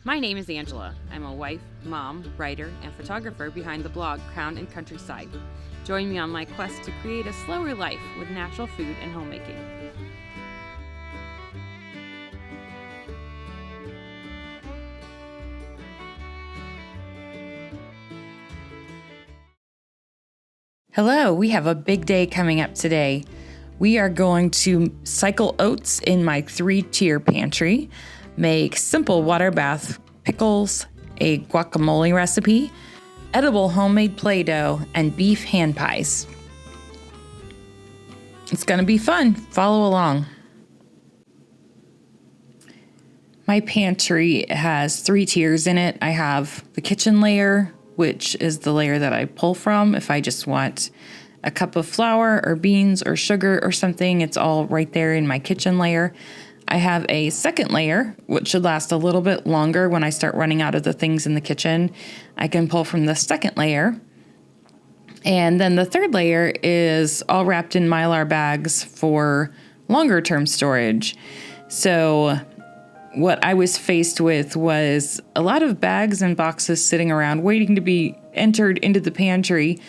My name is Angela. I'm a wife, mom, writer, and photographer behind the blog Crown and Countryside. Join me on my quest to create a slower life with natural food and homemaking. Hello, we have a big day coming up today. We are going to cycle oats in my 3-tier pantry, make simple water bath pickles, a guacamole recipe, edible homemade Play-Doh, and beef hand pies. It's going to be fun. Follow along. My pantry has 3 tiers in it. I have the kitchen layer, which is the layer that I pull from if I just want a cup of flour or beans or sugar or something. It's all right there in my kitchen layer. I have a second layer, which should last a little bit longer when I start running out of the things in the kitchen. I can pull from the second layer. And then the third layer is all wrapped in Mylar bags for longer term storage. So what I was faced with was a lot of bags and boxes sitting around waiting to be entered into the pantry,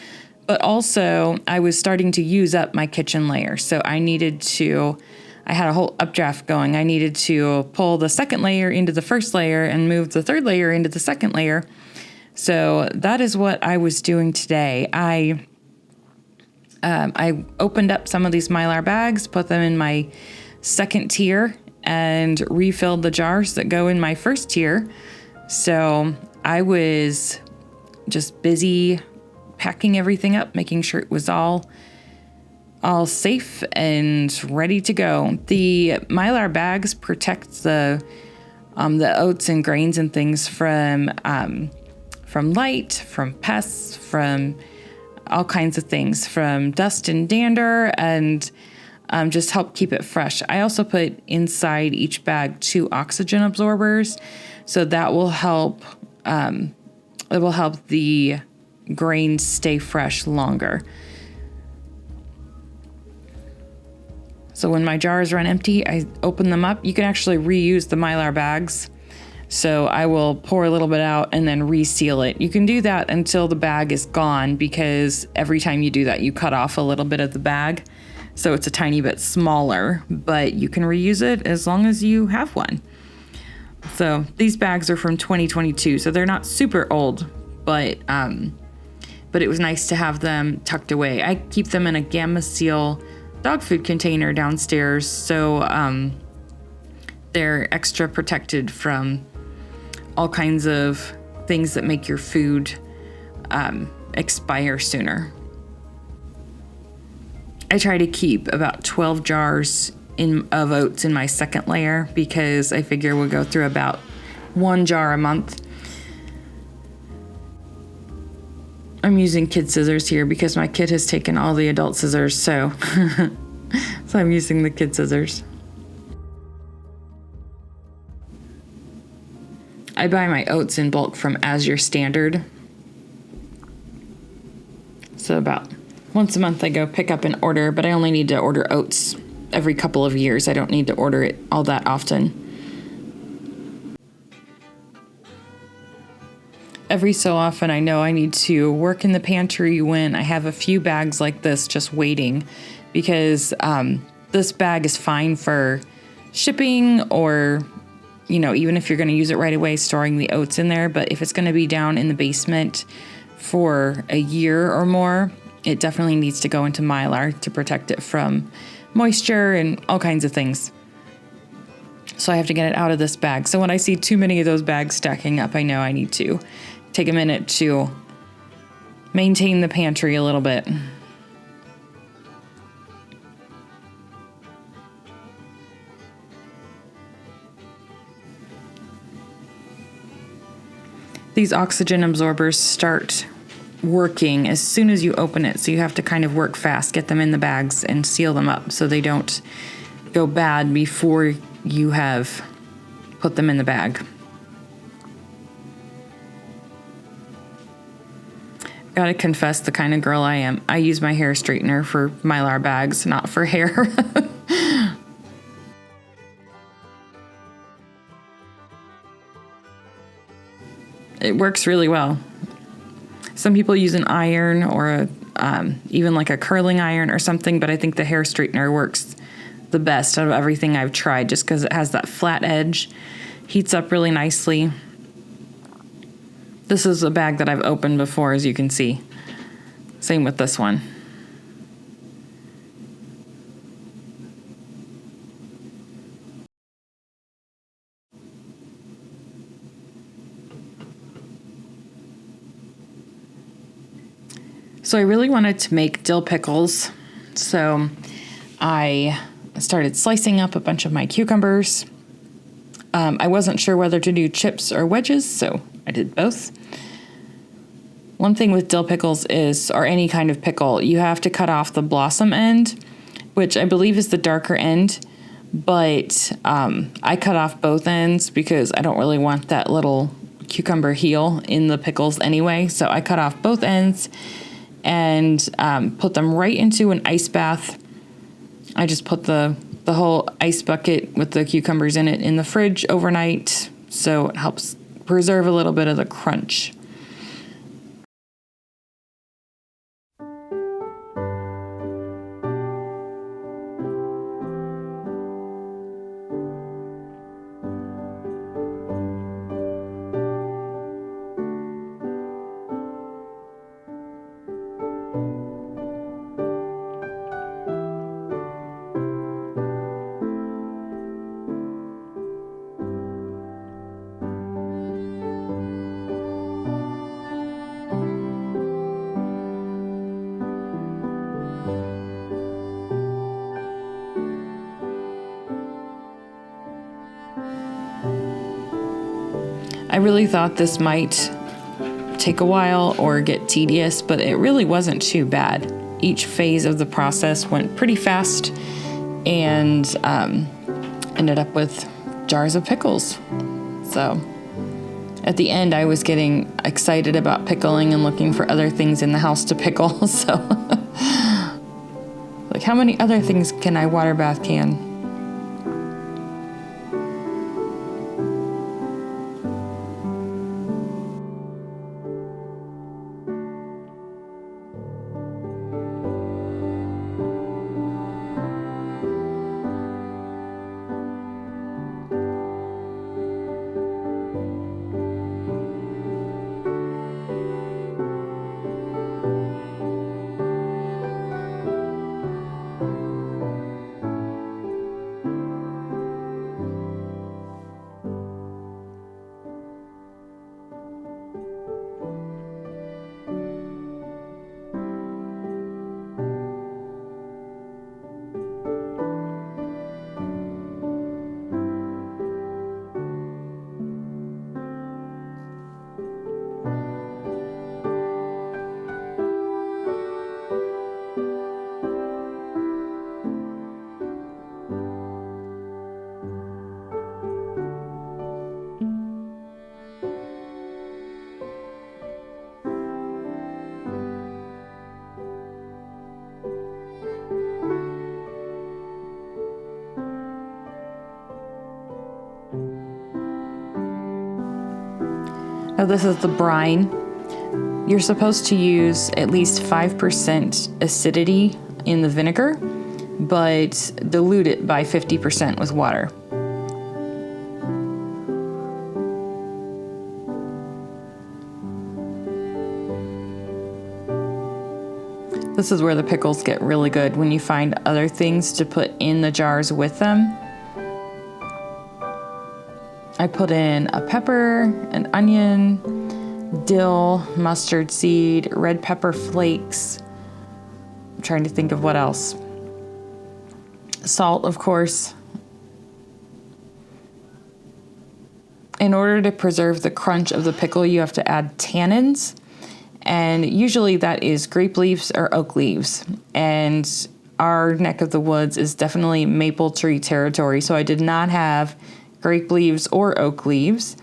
but also I was starting to use up my kitchen layer. So I had a whole updraft going. I needed to pull the second layer into the first layer and move the third layer into the second layer. So that is what I was doing today. I opened up some of these Mylar bags, put them in my second tier, and refilled the jars that go in my first tier. So I was just busy packing everything up, making sure it was all safe and ready to go. The Mylar bags protect the oats and grains and things from light, from pests, from all kinds of things, from dust and dander, and just help keep it fresh. I also put inside each bag 2 oxygen absorbers, so that will help. It will help the grains stay fresh longer. So when my jars run empty, I open them up. You can actually reuse the Mylar bags. So I will pour a little bit out and then reseal it. You can do that until the bag is gone, because every time you do that, you cut off a little bit of the bag. So it's a tiny bit smaller, but you can reuse it as long as you have one. So these bags are from 2022, so they're not super old, but it was nice to have them tucked away. I keep them in a Gamma Seal dog food container downstairs, so they're extra protected from all kinds of things that make your food expire sooner. I try to keep about 12 jars of oats in my second layer, because I figure we'll go through about 1 jar a month. I'm using kid scissors here because my kid has taken all the adult scissors, so I'm using the kid scissors. I buy my oats in bulk from As Your Standard. So about once a month I go pick up an order, but I only need to order oats every couple of years. I don't need to order it all that often. Every so often I know I need to work in the pantry when I have a few bags like this just waiting, because this bag is fine for shipping, or even if you're going to use it right away, storing the oats in there. But if it's going to be down in the basement for a year or more, it definitely needs to go into Mylar to protect it from moisture and all kinds of things. So I have to get it out of this bag. So when I see too many of those bags stacking up, I know I need to take a minute to maintain the pantry a little bit. These oxygen absorbers start working as soon as you open it, so you have to kind of work fast, get them in the bags and seal them up so they don't go bad before you have put them in the bag. Gotta confess, the kind of girl I am, I use my hair straightener for Mylar bags, not for hair. It works really well. Some people use an iron or even like a curling iron or something, but I think the hair straightener works the best out of everything I've tried just because it has that flat edge, heats up really nicely. This is a bag that I've opened before, as you can see. Same with this one. So I really wanted to make dill pickles, so I started slicing up a bunch of my cucumbers. I wasn't sure whether to do chips or wedges, so I did both. One thing with dill pickles is, or any kind of pickle, you have to cut off the blossom end, which I believe is the darker end, but I cut off both ends because I don't really want that little cucumber heel in the pickles anyway, so I cut off both ends and put them right into an ice bath. I just put the whole ice bucket with the cucumbers in it in the fridge overnight, so it helps preserve a little bit of the crunch. I really thought this might take a while or get tedious, but it really wasn't too bad. Each phase of the process went pretty fast and ended up with jars of pickles. So at the end, I was getting excited about pickling and looking for other things in the house to pickle. So like, how many other things can I water bath can? Now this is the brine. You're supposed to use at least 5% acidity in the vinegar, but dilute it by 50% with water. This is where the pickles get really good, when you find other things to put in the jars with them. I put in a pepper, an onion, dill, mustard seed, red pepper flakes. I'm trying to think of what else. Salt, of course. In order to preserve the crunch of the pickle, you have to add tannins. And usually that is grape leaves or oak leaves. And our neck of the woods is definitely maple tree territory, so I did not have grape leaves or oak leaves.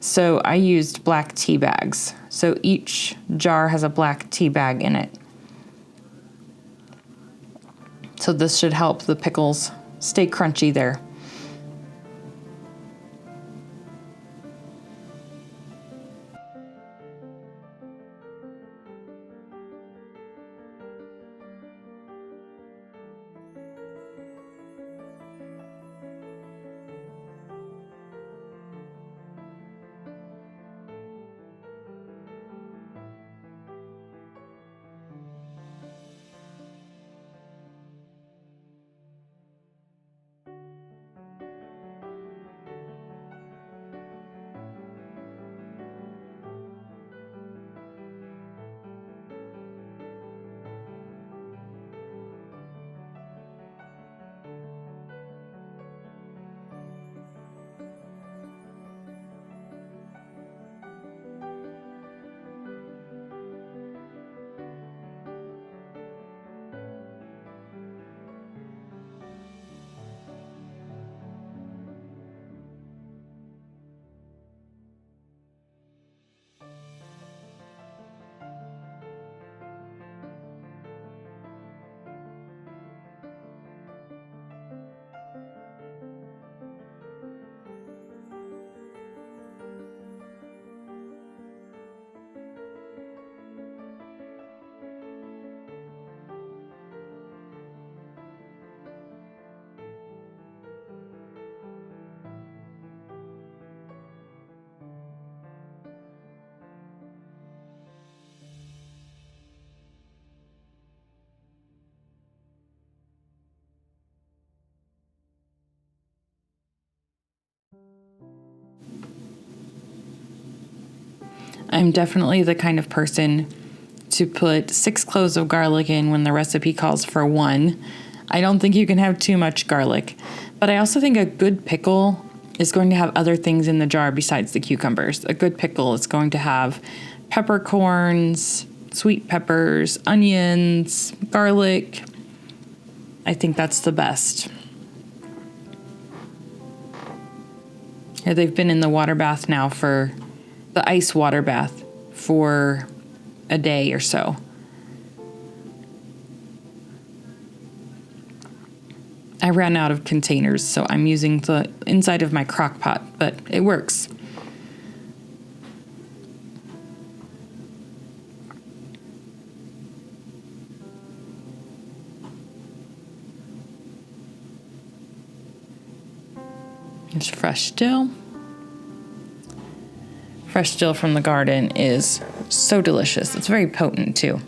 So I used black tea bags. So each jar has a black tea bag in it. So this should help the pickles stay crunchy there. I'm definitely the kind of person to put 6 cloves of garlic in when the recipe calls for 1. I don't think you can have too much garlic, but I also think a good pickle is going to have other things in the jar besides the cucumbers. A good pickle is going to have peppercorns, sweet peppers, onions, garlic. I think that's the best. Yeah, they've been in the water bath now for the ice water bath for a day or so. I ran out of containers, so I'm using the inside of my crock pot, but it works. There's fresh dill. Fresh dill from the garden is so delicious. It's very potent too.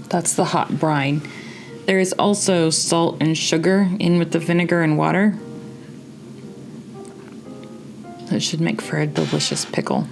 That's the hot brine. There is also salt and sugar in with the vinegar and water. That should make for a delicious pickle.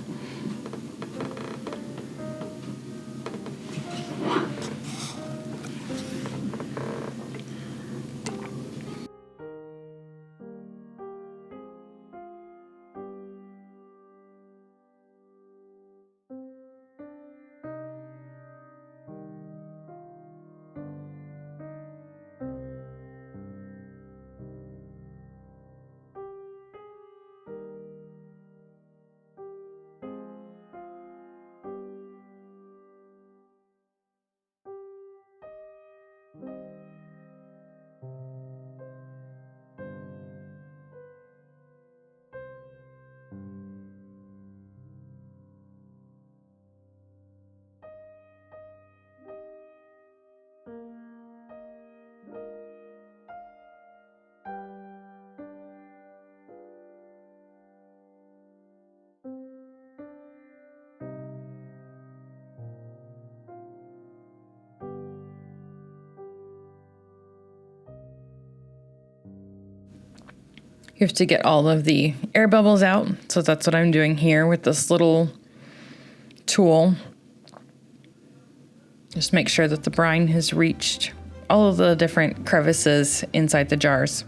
You have to get all of the air bubbles out. So that's what I'm doing here with this little tool. Just make sure that the brine has reached all of the different crevices inside the jars.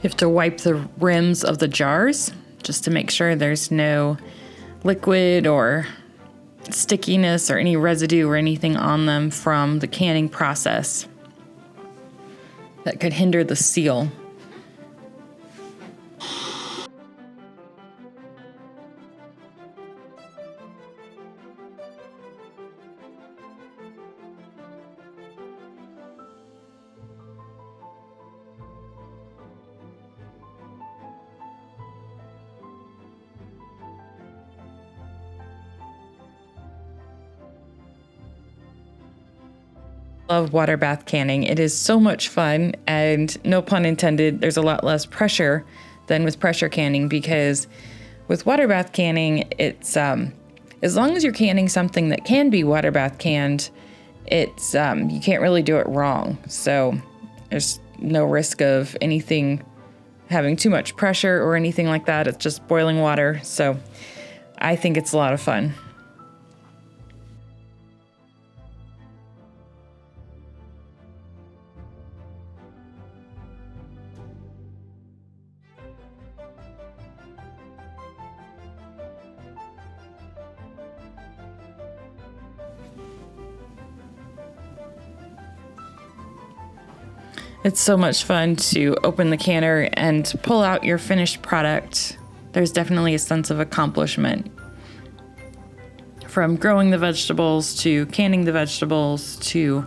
You have to wipe the rims of the jars just to make sure there's no liquid or stickiness or any residue or anything on them from the canning process that could hinder the seal. Love water bath canning. It is so much fun, and no pun intended, there's a lot less pressure than with pressure canning, because with water bath canning, it's as long as you're canning something that can be water bath canned, it's you can't really do it wrong. So there's no risk of anything having too much pressure or anything like that. It's just boiling water. So I think it's a lot of fun. It's so much fun to open the canner and pull out your finished product. There's definitely a sense of accomplishment. From growing the vegetables to canning the vegetables to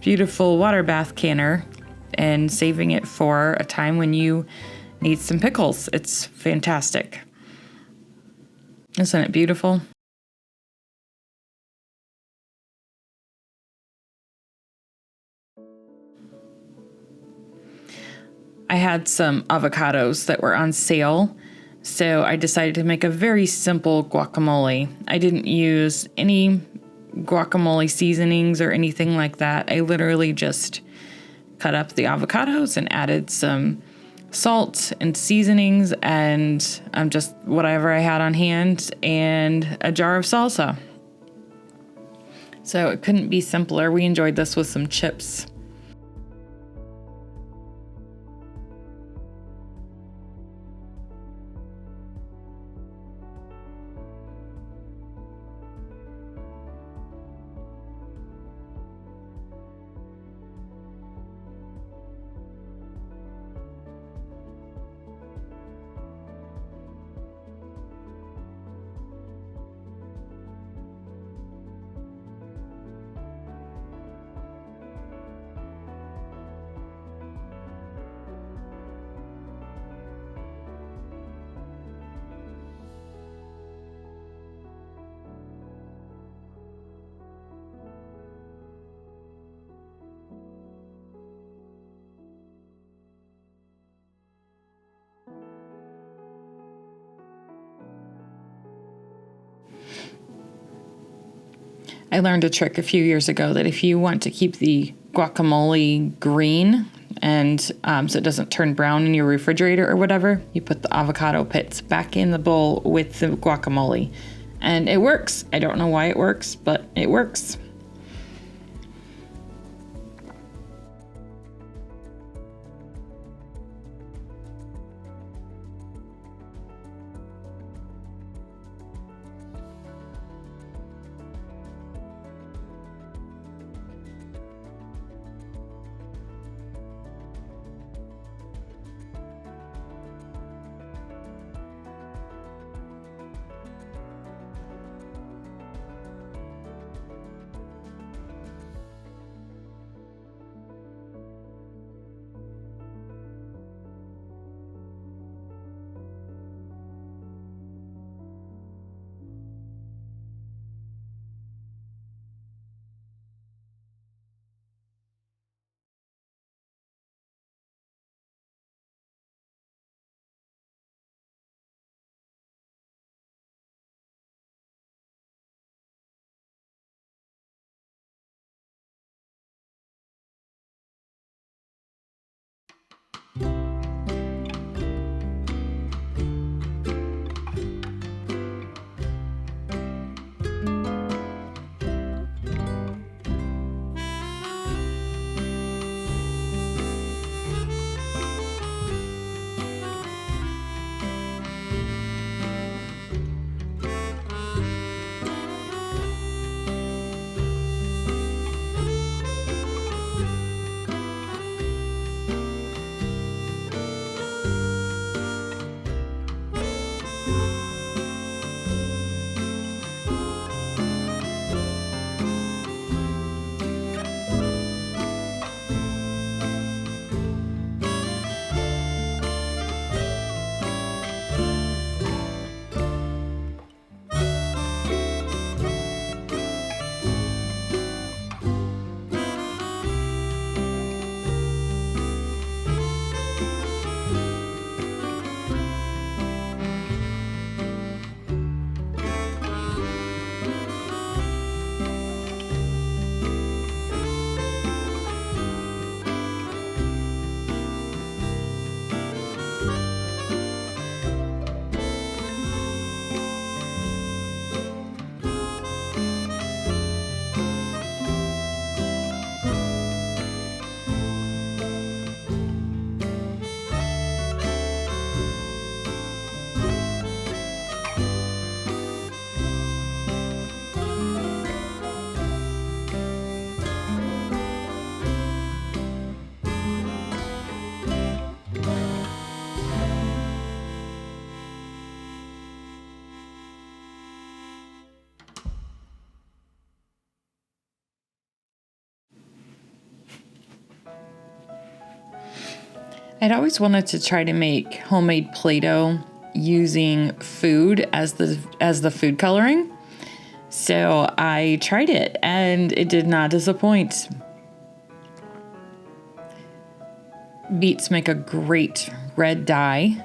beautiful water bath canner and saving it for a time when you need some pickles. It's fantastic. Isn't it beautiful? I had some avocados that were on sale, so I decided to make a very simple guacamole. I didn't use any guacamole seasonings or anything like that. I literally just cut up the avocados and added some salt and seasonings and just whatever I had on hand and a jar of salsa. So it couldn't be simpler. We enjoyed this with some chips. I learned a trick a few years ago that if you want to keep the guacamole green and so it doesn't turn brown in your refrigerator or whatever, you put the avocado pits back in the bowl with the guacamole. And it works. I don't know why it works, but it works. I'd always wanted to try to make homemade Play-Doh using food as the food coloring. So I tried it and it did not disappoint. Beets make a great red dye.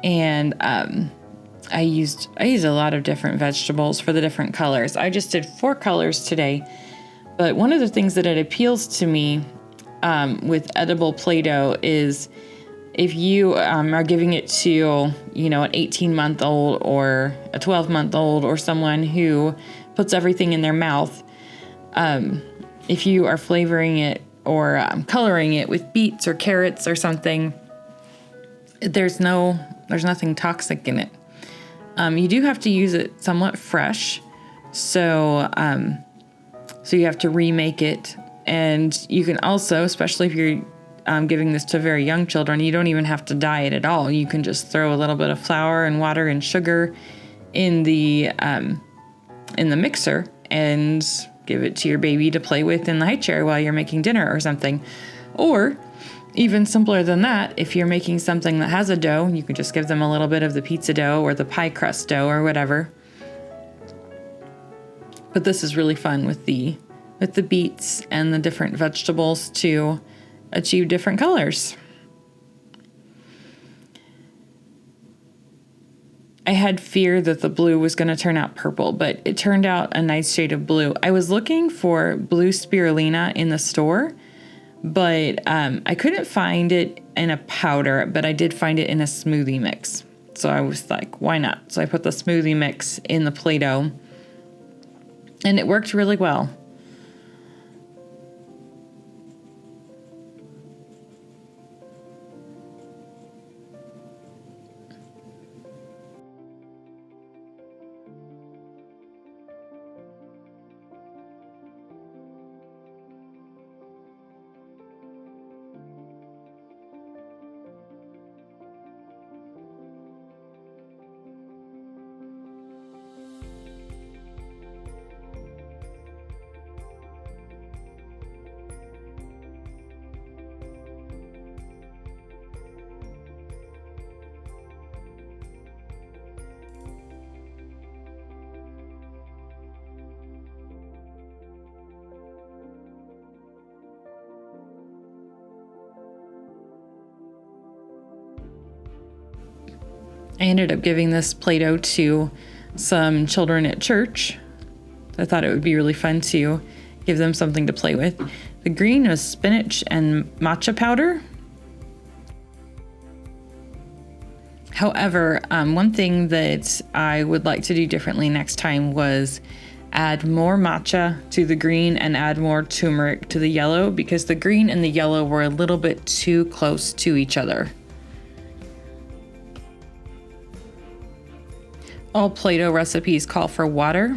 And I used a lot of different vegetables for the different colors. I just did 4 colors today. But one of the things that it appeals to me with edible Play-Doh is if you are giving it to, an 18-month-old or a 12-month-old or someone who puts everything in their mouth, if you are flavoring it or coloring it with beets or carrots or something, there's nothing toxic in it. You do have to use it somewhat fresh, so you have to remake it. And you can also, especially if you're giving this to very young children, you don't even have to dye it at all. You can just throw a little bit of flour and water and sugar in the mixer and give it to your baby to play with in the high chair while you're making dinner or something. Or even simpler than that, if you're making something that has a dough, you can just give them a little bit of the pizza dough or the pie crust dough or whatever. But this is really fun with the beets and the different vegetables to achieve different colors. I had fear that the blue was going to turn out purple, but it turned out a nice shade of blue. I was looking for blue spirulina in the store, but I couldn't find it in a powder, but I did find it in a smoothie mix. So I was like, why not? So I put the smoothie mix in the Play-Doh, and it worked really well. I ended up giving this Play-Doh to some children at church. I thought it would be really fun to give them something to play with. The green was spinach and matcha powder. However, one thing that I would like to do differently next time was add more matcha to the green and add more turmeric to the yellow, because the green and the yellow were a little bit too close to each other. All Play-Doh recipes call for water,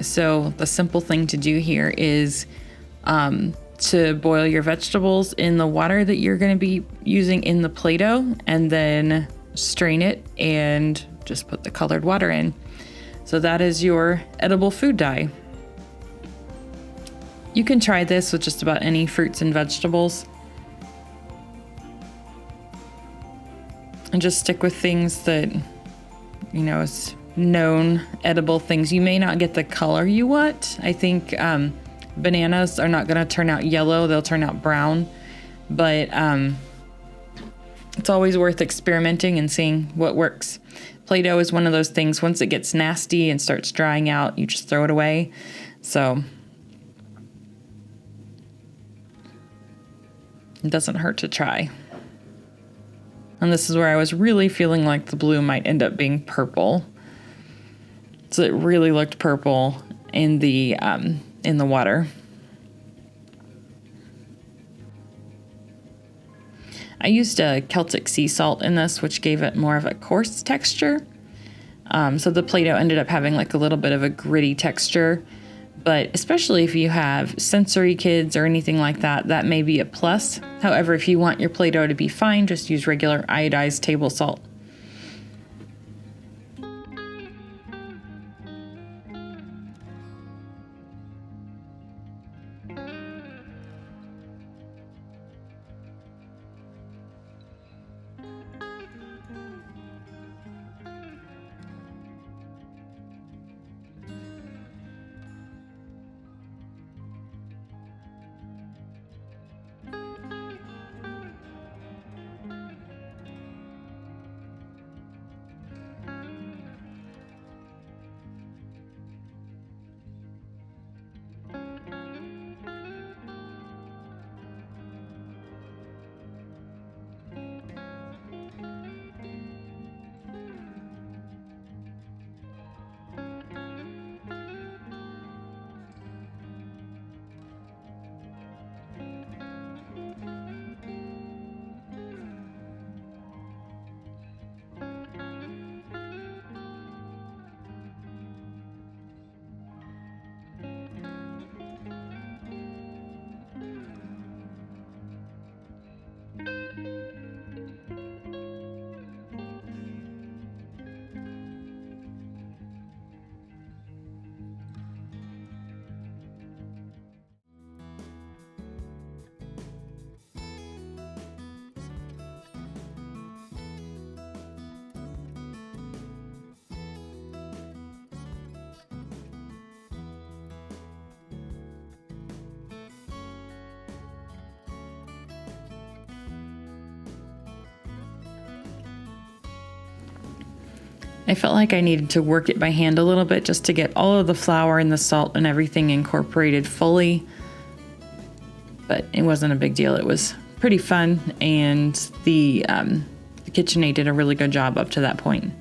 so the simple thing to do here is to boil your vegetables in the water that you're going to be using in the Play-Doh, and then strain it and just put the colored water in. So that is your edible food dye. You can try this with just about any fruits and vegetables. And just stick with things that, is known edible things. You may not get the color you want. I think bananas are not going to turn out yellow. They'll turn out brown. But it's always worth experimenting and seeing what works. Play-Doh is one of those things, once it gets nasty and starts drying out, you just throw it away. So it doesn't hurt to try. And this is where I was really feeling like the blue might end up being purple. So it really looked purple in the water. I used a Celtic sea salt in this, which gave it more of a coarse texture. So the Play-Doh ended up having like a little bit of a gritty texture. But especially if you have sensory kids or anything like that, that may be a plus. However, if you want your Play-Doh to be fine, just use regular iodized table salt. I felt like I needed to work it by hand a little bit just to get all of the flour and the salt and everything incorporated fully. But it wasn't a big deal. It was pretty fun, and the KitchenAid did a really good job up to that point.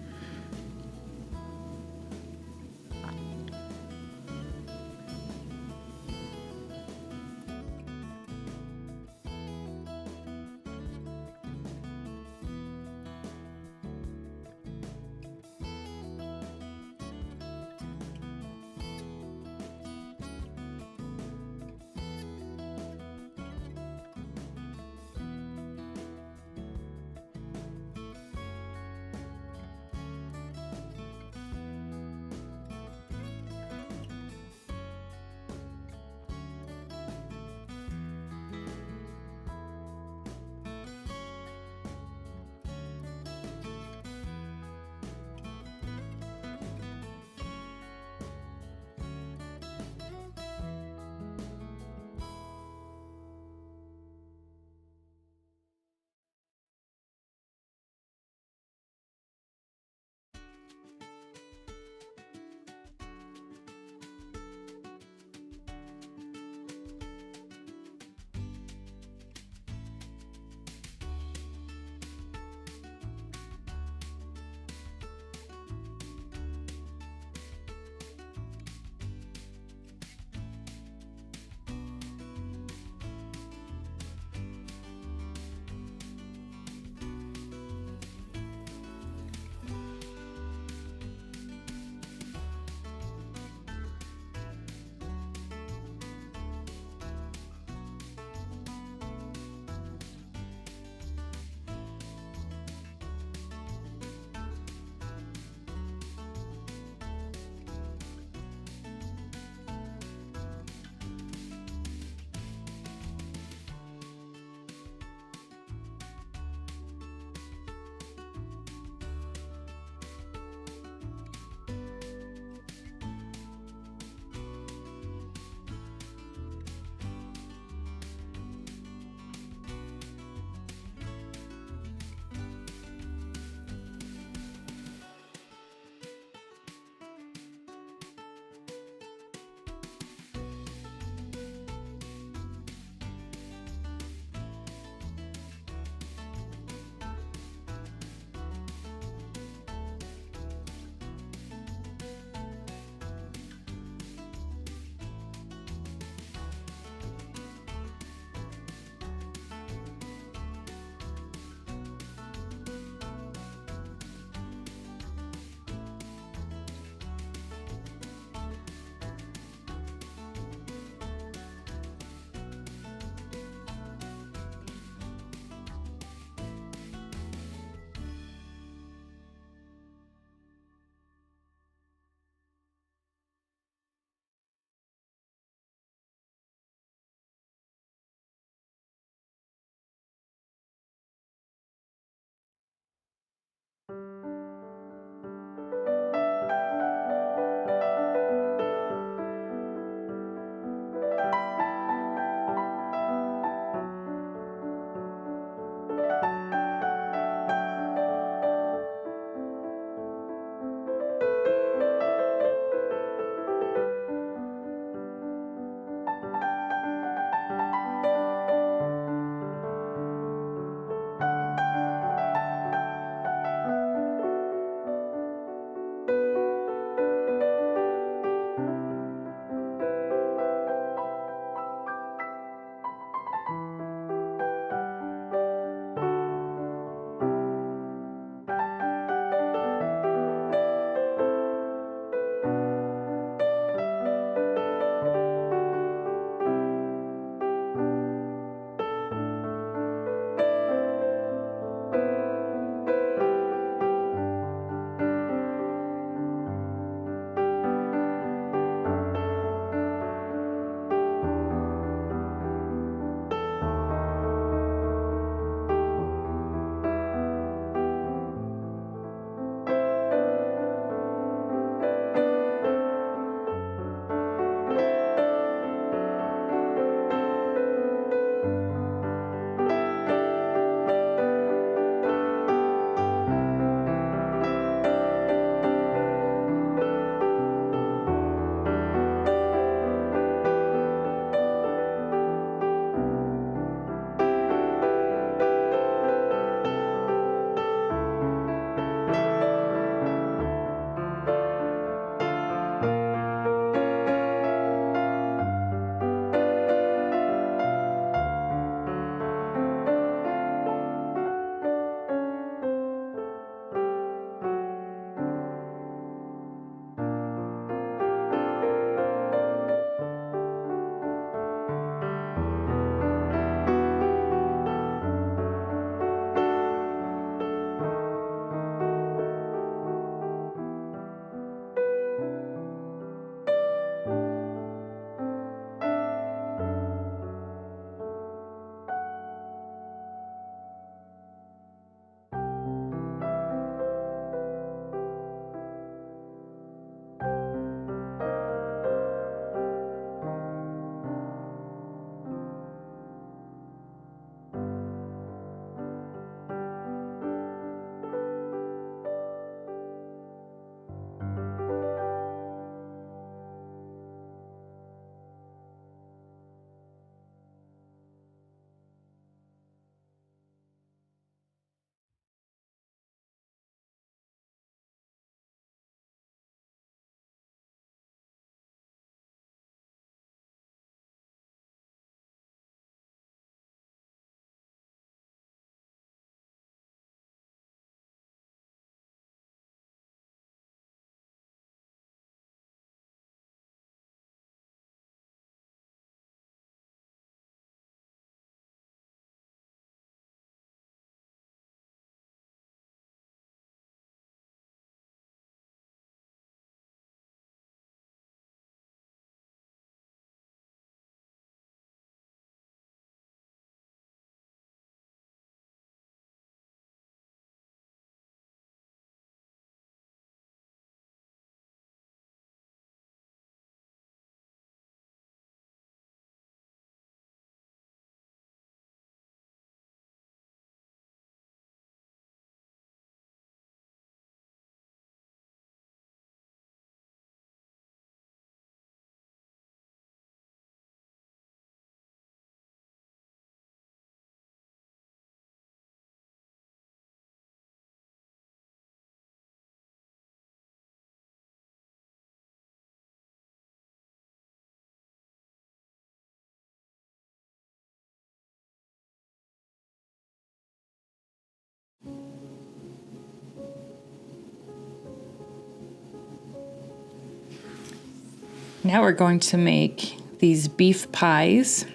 Now we're going to make these beef pies.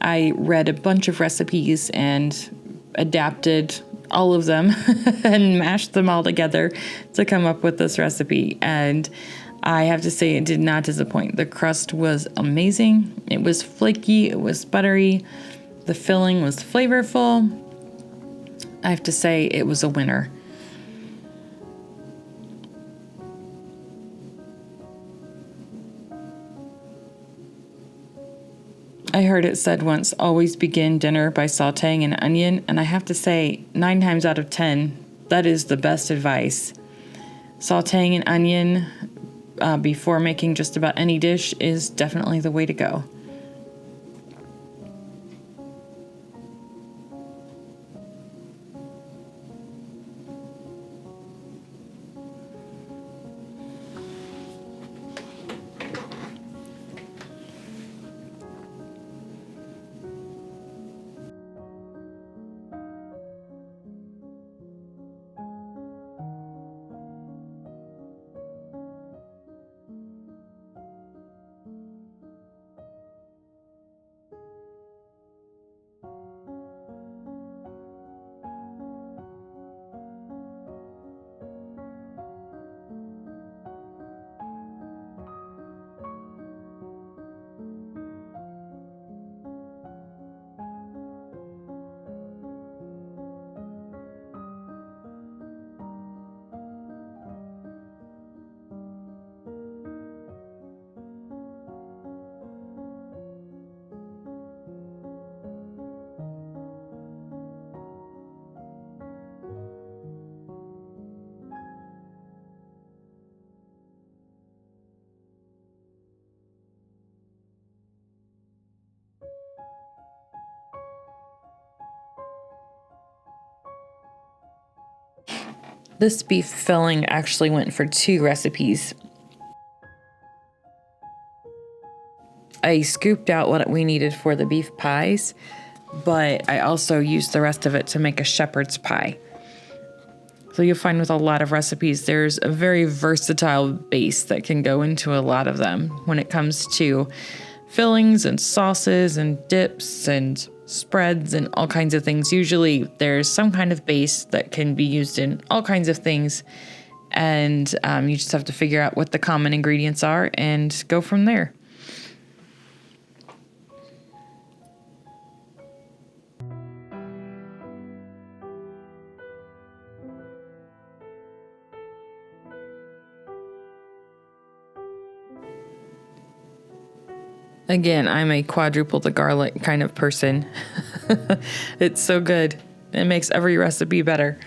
I read a bunch of recipes and adapted all of them and mashed them all together to come up with this recipe. And I have to say, it did not disappoint. The crust was amazing. It was flaky, it was buttery, the filling was flavorful. I have to say, it was a winner. I heard it said once, always begin dinner by sauteing an onion, and I have to say, 9 times out of 10, that is the best advice. Sauteing an onion before making just about any dish is definitely the way to go. This beef filling actually went for 2 recipes. I scooped out what we needed for the beef pies, but I also used the rest of it to make a shepherd's pie. So you'll find with a lot of recipes, there's a very versatile base that can go into a lot of them when it comes to fillings and sauces and dips and spreads and all kinds of things. Usually there's some kind of base that can be used in all kinds of things, and you just have to figure out what the common ingredients are and go from there. Again, I'm a quadruple the garlic kind of person. It's so good. It makes every recipe better.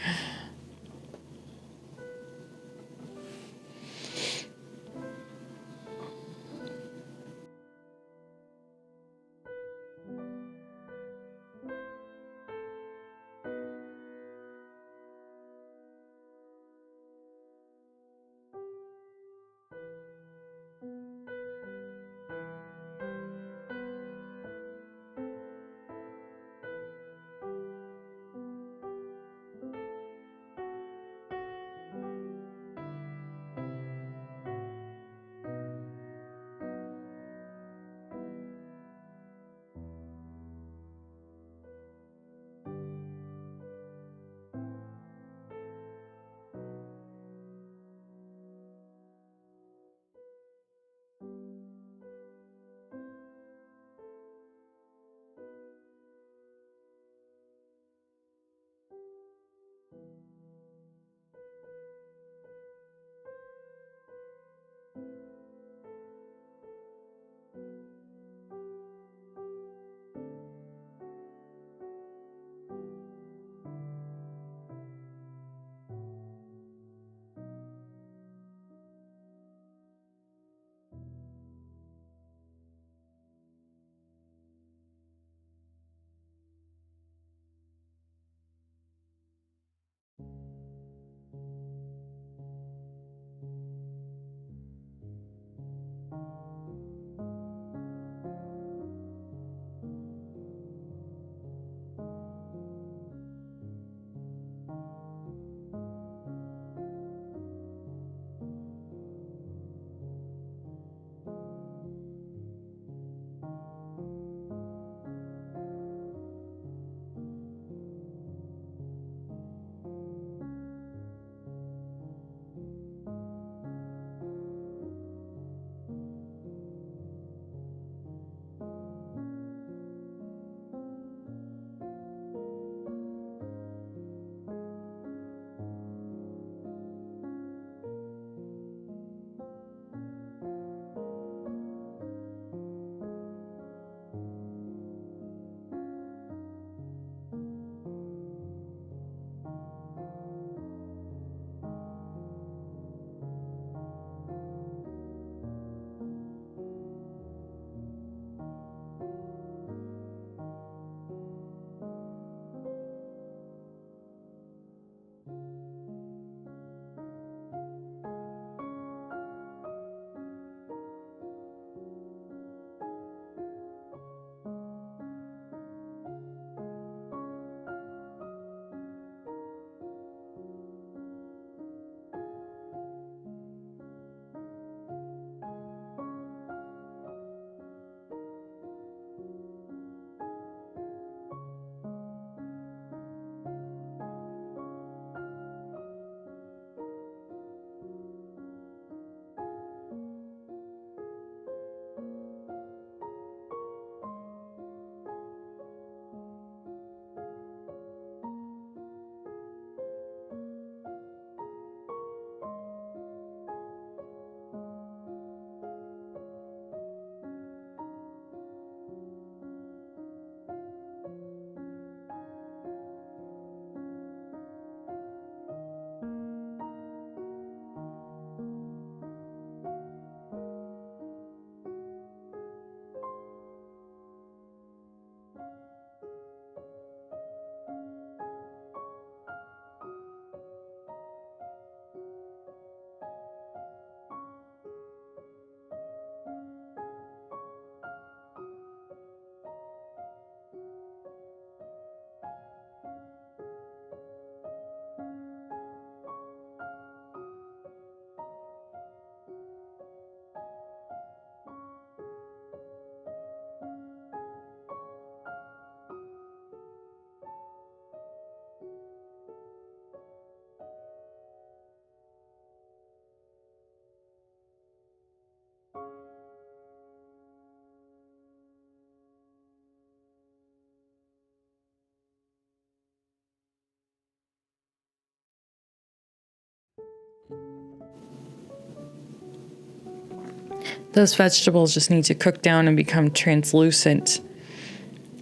Those vegetables just need to cook down and become translucent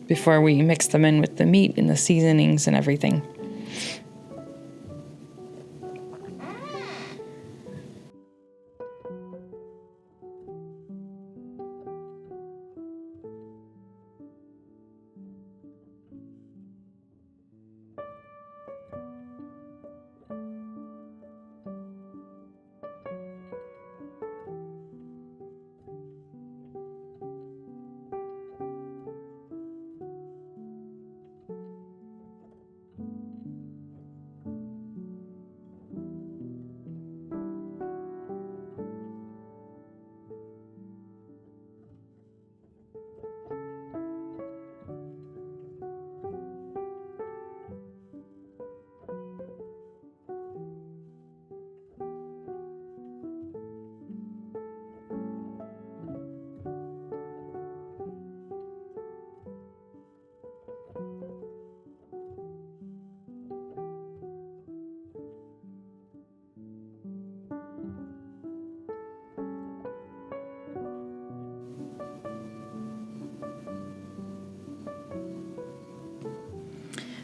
before we mix them in with the meat and the seasonings and everything.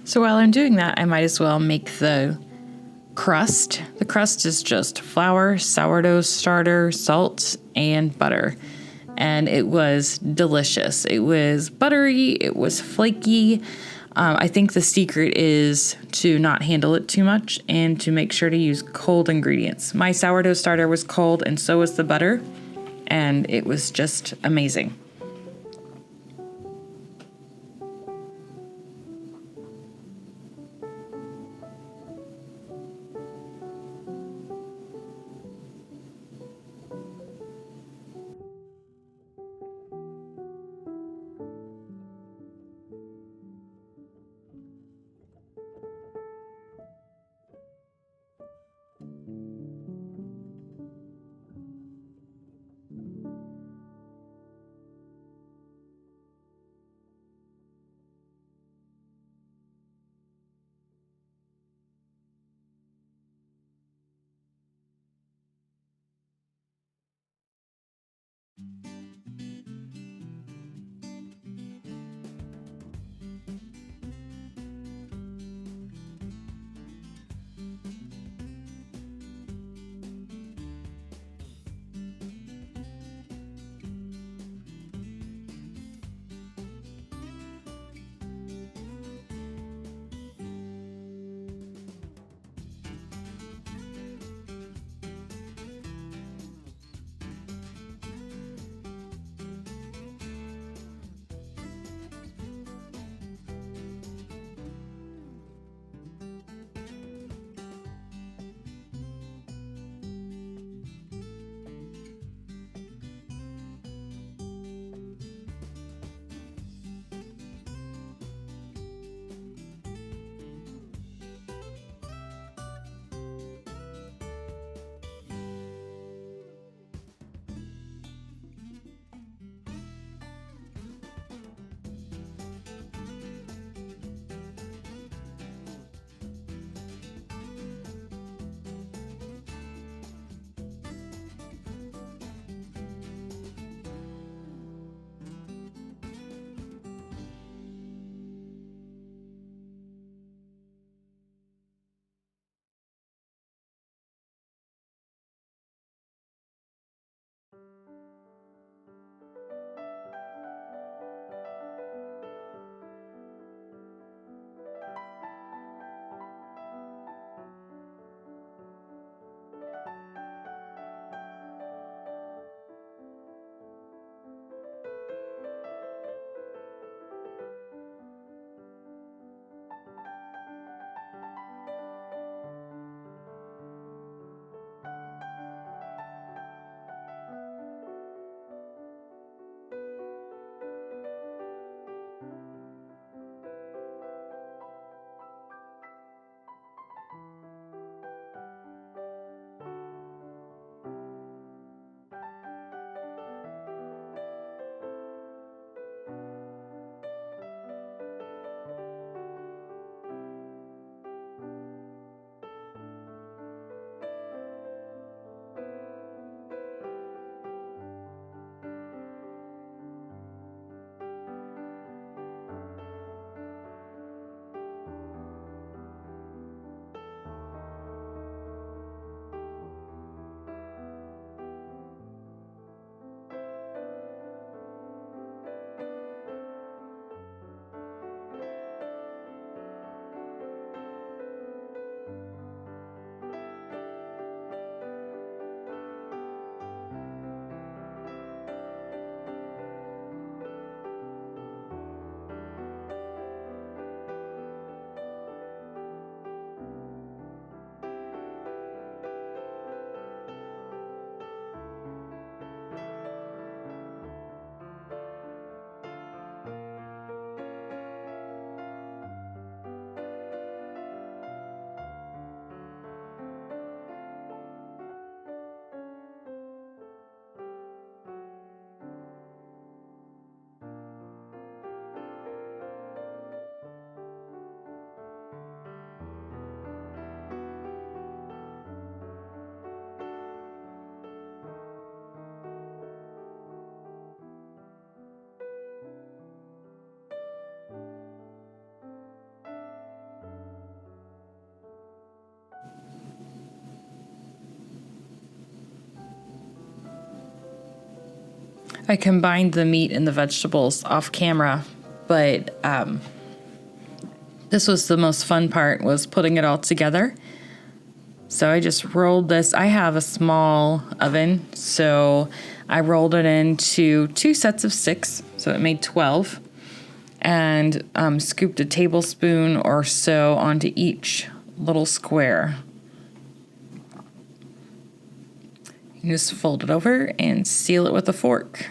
So while I'm doing that, I might as well make the crust. The crust is just flour, sourdough starter, salt, and butter. And it was delicious. It was buttery, it was flaky. I think the secret is to not handle it too much and to make sure to use cold ingredients. My sourdough starter was cold and so was the butter, and it was just amazing. I combined the meat and the vegetables off camera, but this was the most fun part, was putting it all together. So I just rolled this. I have a small oven, so I rolled it into 2 sets of 6, so it made 12, and scooped a tablespoon or so onto each little square. You just fold it over and seal it with a fork.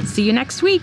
See you next week.